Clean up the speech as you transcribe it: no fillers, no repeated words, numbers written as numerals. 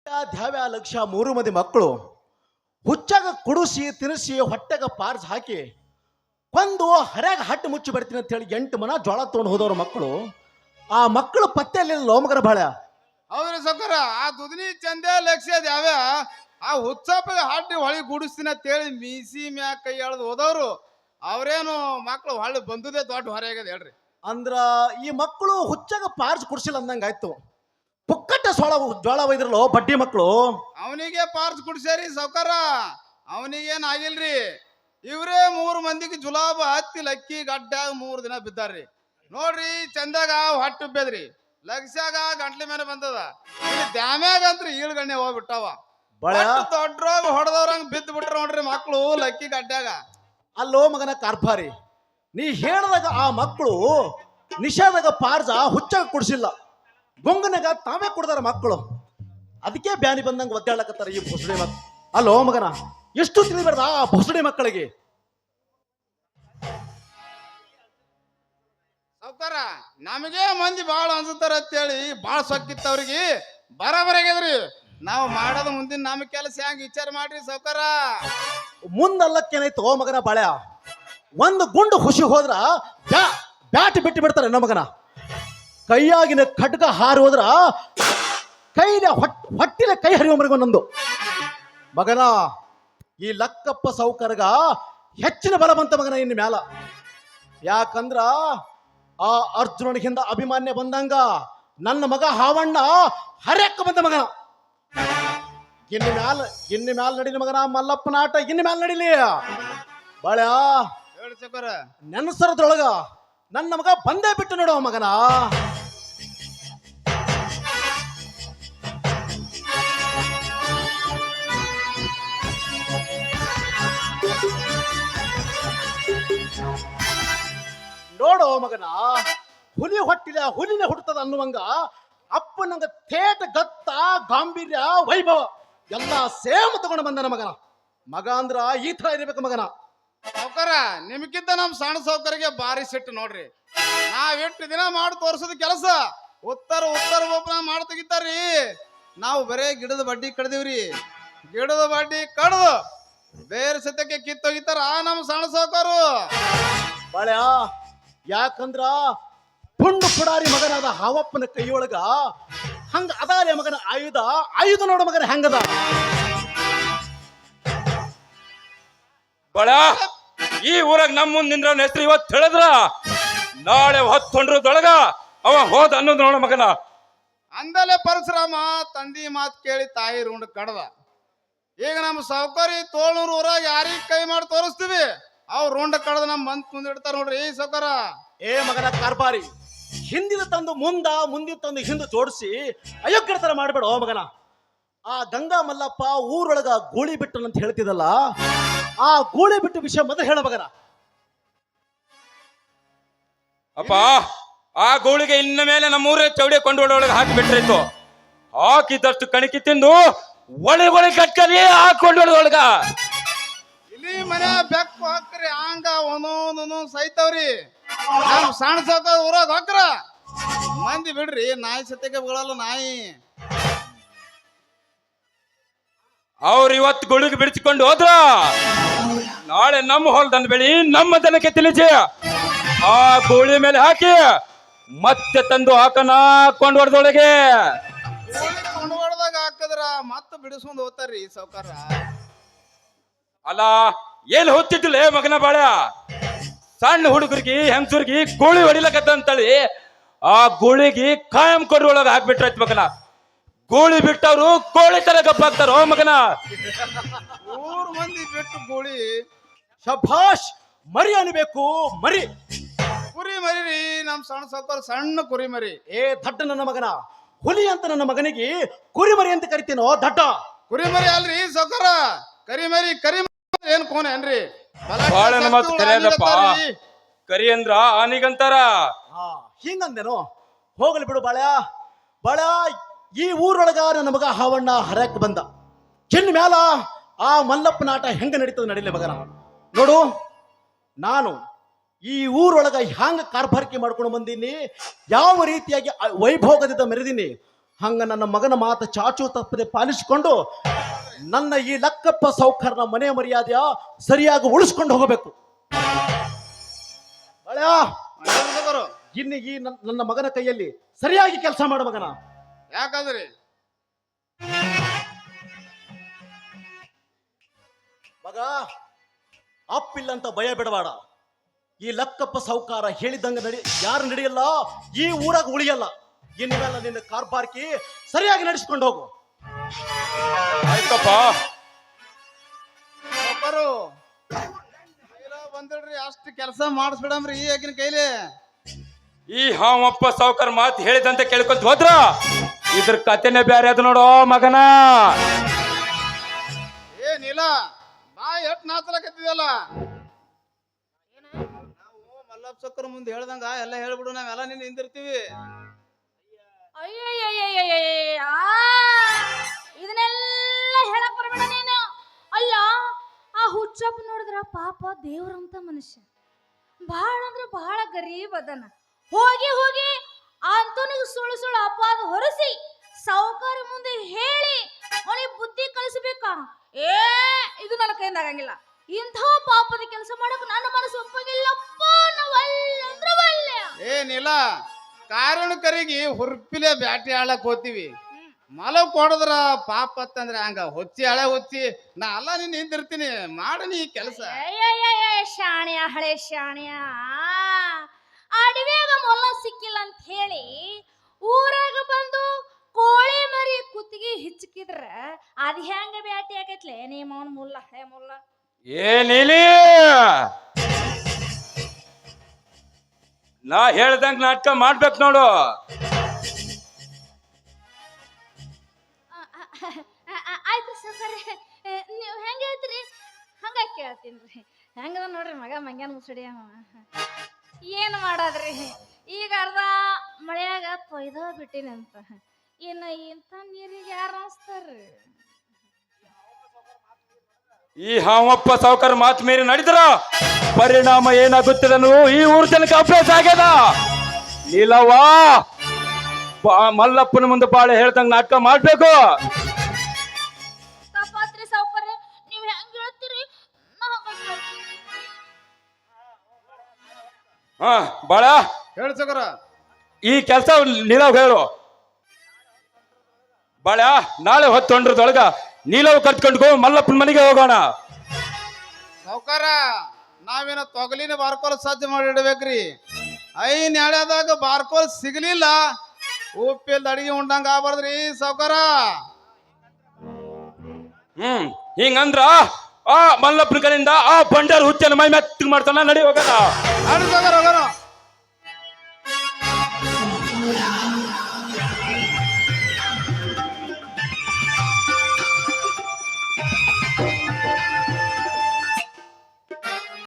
ದ್ಯಾವ್ಯ ಲಕ್ಷ 3 ಮಂದಿ ಮಕ್ಕಳು ಹುಚ್ಚಾಗ ಕುಡಿಸಿ ತಿನ್ನಿಸಿ ಹೊಟ್ಟೆಗ ಪಾರ್ಸ್ ಹಾಕಿ ಕೊಂದು ಹರ್ಯಾಗ ಹಟ್ಟು ಮುಚ್ಚಿ ಬರ್ತೀನಿ ಅಂತ ಹೇಳಿ 8 ಮನ ಜೋಳ ತೊಗೊಂಡು ಹೋದವ್ರ ಮಕ್ಕಳು. ಆ ಮಕ್ಕಳು ಪತ್ತೆಯಲ್ಲಿ ಲೋಮಗರ ಬಾಳ ಹೌದ್ರಿ ಸೌಕರ ಆ ದುದ್ನಿ ಚಂದೆ ಲಕ್ಷ ಯಾವ್ಯ ಆ ಹುಚ್ಚಪ್ಪಗೆ ಹಾಟಿ ಹೊಳಿ ಗುಡಿಸ್ತೀನಿ ಅಂತೇಳಿ ಮೀಸಿ ಮ್ಯಾಗ ಕೈ ಎಳ್ದು ಹೋದವ್ರು ಅವ್ರೇನು ಮಕ್ಳು ಹೊಳ್ಳಿ ಬಂದುದೇ ದೊಡ್ಡ ಹೊರೆ ಆಗ್ಯದ ಹೇಳ್ರಿ. ಅಂದ್ರ ಈ ಮಕ್ಕಳು ಹುಚ್ಚಾಗ ಪಾರ್ಸ್ ಕುಡ್ಸಿಲ್ಲ ಅಂದಂಗ ಆಯ್ತು. ಪುಕ್ಕಟ್ಟ ಜೋಳ ಒಯ್ದ್ರಲ್ಲೋ ಬಡ್ಡಿ ಮಕ್ಕಳು. ಅವನಿಗೆ ಪಾರ್ಸ್ ಕುಡ್ಸ್ಯಾರಿ ಸೌಕರ, ಅವನಿಗೇನ್ ಆಗಿಲ್ರಿ. ಇವ್ರೇ 3 ಮಂದಿಗೆ ಜುಲಾಬ ಹತ್ತಿ ಲಕ್ಕಿ ಗಡ್ಡ್ಯಾಗ 3 ದಿನ ಬಿದ್ದಾರ್ರಿ. ನೋಡ್ರಿ ಚಂದಾಗ ಹೊಟ್ಟು ಬೇದ್ರಿ, ಲಕ್ಷಾಗ ಗಂಟ್ಲಿ ಮೇಲೆ ಬಂದದ, ಇಲ್ಲಿ ದ್ಯಾಮ್ಯಾಗ ಅಂತ್ರಿ ಈಳ್ಗಣ್ಣೆ ಹೋಗ್ಬಿಟ್ಟವ. ದೊಡ್ಡರೋಗ ಹೊಡೆದವ್ರಂಗ ಬಿದ್ದು ಬಿಟ್ರ ನೋಡ್ರಿ ಮಕ್ಳು ಲಕ್ಕಿ ಗಡ್ಡ್ಯಾಗ. ಅಲ್ಲೋ ಮಗನ ಕಾರ್ಭಾರಿ, ನೀ ಹೇಳ್ದಾಗ ಆ ಮಕ್ಕಳು ನಿಷೇಧಾಗ ಪಾರ್ಜ ಹುಚ್ಚಾಗ ಕುಡ್ಸಿಲ್ಲ, ಗುಂಗನಾಗ ತಾವೇ ಕುಡ್ದಾರ ಮಕ್ಕಳು. ಅದಕ್ಕೆ ಬ್ಯಾನಿ ಬಂದಂಗ ಒದ್ದಾಡಕತ್ತಾರ ಈ ಭೊಸಡಿ ಮಕ್ಕಳು. ಅಲ್ಲೋ ಮಗನ, ಎಷ್ಟು ತಿಳಿಬಾರ್ದ ಆ ಭೊಸಡಿ ಮಕ್ಕಳಿಗೆ. ಸೌಕರ ನಮಗೆ ಮಂದಿ ಬಾಳ ಅನ್ಸುತ್ತಾರ ಅಂತೇಳಿ ಬಾಳ ಸೊಕ್ಕಿತ್ತ ಅವ್ರಿಗೆ ಬರಬರಾಗ್ಯದ್ರಿ. ನಾವು ಮಾಡೋದು ಮುಂದಿನ ನಮ್ಮ ಕೆಲಸ ಹೆಂಗ್ ವಿಚಾರ ಮಾಡ್ರಿ ಸೌಕರ. ಮುಂದಲ್ಲಕ್ಕೇನಾಯ್ತು ಮಗನ ಬಾಳ್ಯ, ಒಂದು ಗುಂಡು ಹುಸಿ ಹೋದ್ರ ಬ್ಯಾಟ್ ಬಿಟ್ಟು ಬಿಡ್ತಾರೆ ನಮ್ಮ ಮಗನ. ಕೈಯಾಗಿನ ಖಡ್ಗ ಹಾರಿ ಹೋದ್ರ ಕೈನ ಹೊಟ್ಟಿನ ಕೈ ಹರಿಯುವ ಮರಿಗೊಂದೊಂದು ಮಗನ. ಈ ಲಕ್ಕಪ್ಪ ಸೌಕರ್ಗ ಹೆಚ್ಚಿನ ಬಲ ಬಂತ ಮಗನ ಇನ್ನು ಮ್ಯಾಲ. ಯಾಕಂದ್ರ ಆ ಅರ್ಜುನನಿಗಿಂದ ಅಭಿಮಾನ್ಯ ಬಂದಂಗ ನನ್ನ ಮಗ ಹಾವಣ್ಣ ಹರ್ಯಕ್ಕ ಬಂದ ಮಗನ. ಇನ್ನು ಮ್ಯಾಲ ನಡಿಲಿ ಮಗನ ಮಲ್ಲಪ್ಪನ ಆಟ, ಇನ್ನು ಮ್ಯಾಲ ನಡಿಲಿ ಬಾಳ್ಯ. ನೆನಸರದ್ರೊಳಗ ನನ್ನ ಮಗ ಬಂದೇ ಬಿಟ್ಟು ನೋಡುವ ಮಗನ. ನೋಡೋ ಮಗನ, ಹುಲಿ ಹೊಟ್ಟಿಲ ಹುಲಿನೇ ಹುಟ್ಟುತ್ತದ ಅನ್ನುವಂಗ ಅಪ್ಪನಂಗ ಥೇಟ ಗತ್ತ ಗಾಂಭೀರ್ಯ ವೈಭವ ಎಲ್ಲ ಸೇಮ್ ತಗೊಂಡು ಬಂದನ ಮಗನ. ಮಗ ಅಂದ್ರ ಈ ತರ ಇರ್ಬೇಕು ಮಗನ. ಸೌಕರ ನಿಮ್ಗಿಂತ ನಮ್ ಸಣ್ಣ ಸೌಕರ್ಗೆ ಬಾರಿ ಸಿಟ್ಟು ನೋಡ್ರಿ. ನಾವ್ ಎಷ್ಟು ದಿನ ಮಾಡಿ ತೋರ್ಸೋದ್ ಕೆಲಸ ಉತ್ತರ ಒಬ್ಬನ ಮಾಡಿ ತೆಗಿತಾರ್ರಿ. ನಾವು ಬರೇ ಗಿಡದ ಬಡ್ಡಿ ಕಡ್ದಿವ್ರಿ, ಗಿಡದ ಬಡ್ಡಿ ಕಡ್ದು ಬೇರೆ ಸತ್ಯಕ್ಕೆ ಕಿತ್ತೋಗಿತಾರ ನಮ್ ಸಣ್ಣ ಸೌಕರು ಬಾಳ್ಯ. ಯಾಕಂದ್ರ ಪುಂಡು ಪುಡಾರಿ ಮಗನಾದ ಹಾವಪ್ಪನ ಕೈಯೊಳಗ ಹಂಗ ಅದಾರೆ ಮಗನ ಆಯುಧ ನೋಡ ಮಗನ ಹೆಂಗದ. ಬಳ ಈ ಊರಾಗ ನಮ್ಮ ಮುಂದ್ ನಿಂದ್ರ ಹೆಸರು ಇವತ್ತು ಹೇಳಿದ್ರ ನಾಳೆ ಹೊತ್ತೊಂಡ್ರದೊಳಗ ಅವ ಹೋದ ಅನ್ನೋದು ನೋಡ ಮಗನ. ಅಂದಲೆ ಪರಶುರಾಮ ತಂದಿ ಮಾತು ಕೇಳಿ ತಾಯಿ ರುಂಡ್ ಕಡ್ದ. ಈಗ ನಮ್ಮ ಸೌಕರಿ ತೋಳ್ನೂರು ಊರಾಗ ಯಾರಿಗ ಕೈ ಮಾಡಿ ತೋರಿಸ್ತೀವಿ ಅವ್ರು ರುಂಡ ಕಡ್ದ ನಮ್ ಮುಂದಿಡ್ತಾರ ನೋಡ್ರಿ ಈ ಸೌಕರ. ಏ ಮಗನ ಕಾರ್ಬಾರಿ, ಹಿಂದಿನ ತಂದು ಮುಂದಿನ ತಂದು ಹಿಂದೆ ಜೋಡಿಸಿ ಅಯೋಗ್ಯರ ತರ ಮಾಡ್ಬೇಡ ಓ ಮಗನ. ಆ ಗಂಗಾ ಮಲ್ಲಪ್ಪ ಊರೊಳಗ ಗೂಳಿ ಬಿಟ್ಟನಂತ ಹೇಳ್ತಿದಲ್ಲ, ಆ ಗೂಳಿ ಬಿಟ್ಟು ವಿಷಯ ಮೊದಲು ಹೇಳ ಮಗನ. ಅಪ್ಪ ಆ ಗೋಳಿಗೆ ಇನ್ನ ಮೇಲೆ ನಮ್ಮೂರೇ ಚೌಡಿ ಕೊಂಡೊಳಗೆ ಹಾಕಿ ಬಿಟ್ರಿತ್ತು. ಹಾಕಿದಷ್ಟು ಕಣಕಿ ತಿಂದು ಒಳಿ ಕಟ್ಕರಿ ಹಾಕೊಂಡೊಳಗ ಇಲ್ಲಿ ಮನೆ ಬೆಕ್ಕು ಹಾಕ್ರಿ ಹಂಗ ಒಂದೊಂದೊಂದೊಂದು ಸೈತವ್ರಿ. ನಮ್ ಸಣ್ಣ ಸೌಕ ಊರಾಗ ಹಾಕ್ರ ಮಂದಿ ಬಿಡ್ರಿ, ನಾಯಿ ಸತ್ಯಕ್ಕೆ ಬೀಳಲ್ಲ ನಾಯಿ. ಅವ್ರು ಇವತ್ತು ಗುಳಿಗೆ ಬಿಡಿಸಿಕೊಂಡು ಹೋದ್ರ ನಾಳೆ ನಮ್ಮ ಹೊಲದಂದ ಬೆಳಿ ನಮ್ಮ ದನಕ್ಕೆ ತಿಳಿಸಿ ಆ ಗೋಳಿ ಮೇಲೆ ಹಾಕಿ ಮತ್ತೆ ತಂದು ಹಾಕನ ಕೊಂಡೊಡ್ದೊಳಗೆ ಕೊಂಡೊಡ್ದಾಗ ಹಾಕಿದ್ರ ಮತ್ತೆ ಬಿಡಿಸ್ಕೊಂಡ್ ಹೋಗ್ತಾರ್ರಿ ಸೌಕಾರ. ಅಲ್ಲ ಏನ್ ಹೊತ್ತಿದ್ದಿಲ್ಲ ಮಗನ ಬಾಳ. ಸಣ್ಣ ಹುಡುಗರಿಗೆ ಹೆಂಗಸರಿಗೆ ಗೋಳಿ ಹೊಡಿಲಕತ್ತಂತಳಿ ಆ ಗೋಳಿಗೆ ಕಾಯಂ ಕೊಡ್ರೊಳಗ ಹಾಕ್ಬಿಟ್ರಾಯ್ತು ಮಗನ. ಗೋಳಿ ಬಿಟ್ಟವ್ರು ಕೋಳಿ ತರ ಗಪ್ಪಾಗ್ತಾರ ಮಗನ. 3 ಮಂದಿ ಬಿಟ್ಟು ಗೋಳಿ ಶಭಾಷ್, ಮರಿ ಅನ್ಬೇಕು ಮರಿ. ಕುರಿ ಮರಿ ನಮ್ ಸಣ್ಣ ಸೌಕರ್ ಸಣ್ಣ ಕುರಿ ಮರಿ. ಏ ದಡ್ಡ ನನ್ನ ಮಗನ, ಹುಲಿ ಅಂತ ನನ್ನ ಮಗನಿಗೆ ಕುರಿ ಮರಿ ಅಂತ ಕರಿತೀನೋ ದಡ್ಡ. ಕುರಿ ಮರಿ ಅಲ್ರಿ ಸೌಕರ, ಕರಿ ಮರಿ ಏನ್ ಕೋನ ಏನ್ರಿ ಬಾಳ ಮಾತು ಕರೆಯದಪ್ಪ. ಕರಿ ಅಂದ್ರ ಆನಿಗಂತಾರ. ಹಿಂಗಂದೇನು ಹೋಗಲಿ ಬಿಡು ಬಾಳ್ಯ. ಬಾಳ್ಯ, ಈ ಊರೊಳಗ ನನ್ನ ಮಗ ಹಾವಣ್ಣ ಹರಕ್ ಬಂದ. ಇನ್ ಮ್ಯಾಲ ಆ ಮಲ್ಲಪ್ಪನ ಆಟ ಹೆಂಗ ನಡೀತದ ನಡಿಲಿ ಮಗನ. ನೋಡು, ನಾನು ಈ ಊರೊಳಗ ಹ್ಯಾಂಗ ಕಾರ್ಬಾರಿಕೆ ಮಾಡ್ಕೊಂಡು ಬಂದೀನಿ, ಯಾವ ರೀತಿಯಾಗಿ ವೈಭೋಗದಿಂದ ಮೆರೆದೀನಿ, ಹಂಗ ನನ್ನ ಮಗನ ಮಾತು ಚಾಚು ತಪ್ಪದೆ ಪಾಲಿಸಿಕೊಂಡು ನನ್ನ ಈ ಲಕ್ಕಪ್ಪ ಸೌಕರ್ನ ಮನೆ ಮರ್ಯಾದೆಯ ಸರಿಯಾಗಿ ಉಳಿಸ್ಕೊಂಡು ಹೋಗಬೇಕು. ಬಾಳ್ಯ, ಹೇಳ್ರಿ ಸಾವ್ಕಾರ. ಇನ್ನು ಈ ನನ್ನ ಮಗನ ಕೈಯಲ್ಲಿ ಸರಿಯಾಗಿ ಕೆಲಸ ಮಾಡು ಮಗನ. ಯಾಕಂದ್ರಿ ಮಗ, ಅಪ್ಪಿಲ್ಲಂತ ಭಯ ಬಿಡಬೇಡ. ಈ ಲಕ್ಕಪ್ಪ ಸೌಕಾರ ಹೇಳಿದಂಗ ಯಾರು ನಡೆಯಲ್ಲ, ಈ ಊರಾಗ ಉಳಿಯಲ್ಲ. ಇನ್ಮೇಲೆ ನಿನ್ನ ಕಾರ್ಬಾರ್ಕಿ ಸರಿಯಾಗಿ ನಡೆಸ್ಕೊಂಡು ಹೋಗು. ಆಯ್ತಪ್ಪ. ಸಾವ್ಕಾರು ಬಂದಿಡ್ರಿ, ಅಷ್ಟು ಕೆಲಸ ಮಾಡಿಸ್ಬಿಡಮ್ರಿ ಈಗಿನ ಕೈಲಿ. ಈ ಹಾವಪ್ಪ ಸಾವುಕಾರ ಮಾತು ಹೇಳಿದಂತೆ ಕೇಳ್ಕೊಂತ ಹೋದ್ರ ಇದ್ರ ಕತೆನೆ ಬ್ಯಾರೆ ಅದು ನೋಡೋ ಮಗನ. ಏನಿಲ್ಲ, ಬಾ ಎಟ್ ನಾಚಲಕತ್ತಿದಲ್ಲ. ನಾವು ಮಲ್ಲಪ್ಪ ಸಕ್ಕರ್ ಮುಂದೆ ಹೇಳ್ದಂಗ ಎಲ್ಲ ಹೇಳ್ಬಿಡು, ನಾವೆಲ್ಲ ನಿನ್ನ ಹಿಂದಿರ್ತೀವಿ. ಅಯ್ಯಯ್ಯಯ್ಯಯ್ಯಯ್ಯ, ಇದನ್ನೆಲ್ಲ ಹೇಳಕ್ ಬರ್ಬೇಡ ನೀನು. ಅಲ್ಲ, ಆ ಹುಚ್ಚಪ್ಪ ನೋಡಿದ್ರ ಪಾಪ ದೇವ್ರಂತ ಮನುಷ್ಯ, ಬಹಳ ಅಂದ್ರೆ ಬಹಳ ಗರೀಬ್ ಅದನ. ಹೋಗಿ ಹೋಗಿ ಅಂತನಿಗೆ ಸುಳ್ಳು ಸುಳ್ಳು ಅಪವಾದ ಹೊರಸಿ ಸಾವುಕಾರ ಮುಂದೆ ಹೇಳಿ ಅವನಿಗೆ ಬುದ್ಧಿ ಕಲಿಸಬೇಕಾ? ಇದು ನನ್ನ ಕೈಯಿಂದ ಆಗಂಗಿಲ್ಲ. ಇಂಥ ಪಾಪದ ಕೆಲಸ ಮಾಡಕ್ ನನ್ನ ಮನಸ್ಸು ಒಪ್ಪಂಗಿಲ್ಲಪ್ಪ. ನಾವಲ್ಲಂದ್ರೆ ಒಳ್ಳೆ ಏನಿಲ್ಲ, ಕಾರಣಕರಿಗೆ ಹುರ್ಪಿಲೆ ಬ್ಯಾಟಿ ಆಳಕ್ ಹೋಗ್ತೀವಿ. ಮಲ ಕೊಡದ್ರ ಪಾಪ ಅಂತಂದ್ರೆ ಹಂಗ ಹೊಚ್ಚಿ ಹಳೆ ಹೊಚ್ಚಿ ನಾ ಅಲ್ಲ ನಿನ್ನ ಹಿಂದಿರ್ತೀನಿ. ಮಾಡನಿ ಈ ಕೆಲಸ. ಶಾಣ್ಯ, ಹಳೆ ಶಾಣ್ಯ. ಅಡವ್ಯಾಗ ಮೊಲ ಸಿಕ್ಕಿಲ್ಲ ಅಂತ ಹೇಳಿ ಊರಾಗ ಬಂದು ಕೋಳಿ ಮರಿ ಕುತ್ತಿಗೆ ಹಿಚ್ಕಿದ್ರ ಅದ್ ಹೆಂಗ ಬ್ಯಾಟಿ ಆಗೈತ್ಲೆ ನಿಮ್ಮ ಅವನ್ ಮುಲ್ಲ ಹಳೆ ಮುಲ್ಲ. ಏನಿಲಿ, ನಾ ಹೇಳ್ದಂಗ ನಾಟಕ ಮಾಡ್ಬೇಕು ನೋಡು. ಆಯ್ತು ಸರ್, ನೀವು ಹೆಂಗ ಹೇಳ್ತೀರಿ ಹಂಗ ಕೇಳ್ತೀನಿ. ಹೆಂಗದ ನೋಡ್ರಿ ಮಗ ಮಂಗ್ಯಾನ ಮುಸುಡಿ. ಏನು ಮಾಡೋದ್ರಿ, ಈಗ ಅರ್ಧ ಮಳೆಯಾಗ ತೊಯ್ದ ಬಿಟ್ಟಿನಿ ಅಂತ. ಇನ್ನು ಇಂಥ ನೀರಿಗೆ ಯಾರು ಅನಿಸ್ತಾರ್ರಿ? ಈ ಹಾವಪ್ಪ ಸಾವುಕಾರ ಮಾತು ಮೀರಿ ನಡೆದ್ರ ಪರಿಣಾಮ ಏನಾಗುತ್ತದನು ಈ ಊರ್ ಜನಕ್ಕೆ ಅಭ್ಯಾಸ ಆಗ್ಯದ. ಇಲ್ಲವಾ ಮಲ್ಲಪ್ಪನ ಮುಂದೆ ಬಾಳೆ ಹೇಳ್ದಂಗ ನಾಟಕ ಮಾಡ್ಬೇಕು. ತಪ್ಪಾತ್ರಿ ಸಾವುಕಾರ, ನೀವು ಹೆಂಗ ಹೇಳ್ತೀರಿ ಹಾ ಬಾಳ ಹೇಳಿ ಸಗರ. ಈ ಕೆಲಸ ನೀಲವ್ ಹೇಳು. ಬಾಳ ನಾಳೆ ಹೊತ್ತೊಂಡ್ರದೊಳಗ ನೀಲವ್ ಕರ್ತ್ಕೊಂಡ್ಕೋ ಮಲ್ಲಪ್ಪನ ಮನೆಗೆ ಹೋಗೋಣ. ಸಾವ್ಕಾರ, ನಾವೇನ ತೊಗಲಿನ ಬಾರ್ಕೋಲ್ ಸಜ್ಜು ಮಾಡಿ ಇಡ್ಬೇಕ್ರಿ. ಐನ್ ಎಳ್ಯಾದಾಗ ಬಾರ್ಕೋಲ್ ಸಿಗ್ಲಿಲ್ಲ, ಉಪ್ಪಿಲ್ದ ಅಡಿಗೆ ಉಂಡಂಗ ಆಗ್ಬಾರ್ದ್ರಿ ಸಾವ್ಕಾರ. ಹಿಂಗಂದ್ರ ಆ ಮಲ್ಲಪ್ಪನ ಕಡೆಯಿಂದ ಆ ಬಂಡಾರ ಹುಚ್ಚನ ಮೈ ಮೆತ್ತಗ್ ಮಾಡ್ತಾನ. ನಡಿ ಹೋಗೋಣ. ಸಾವ್ಕಾರ ಹೋಗೋಣ.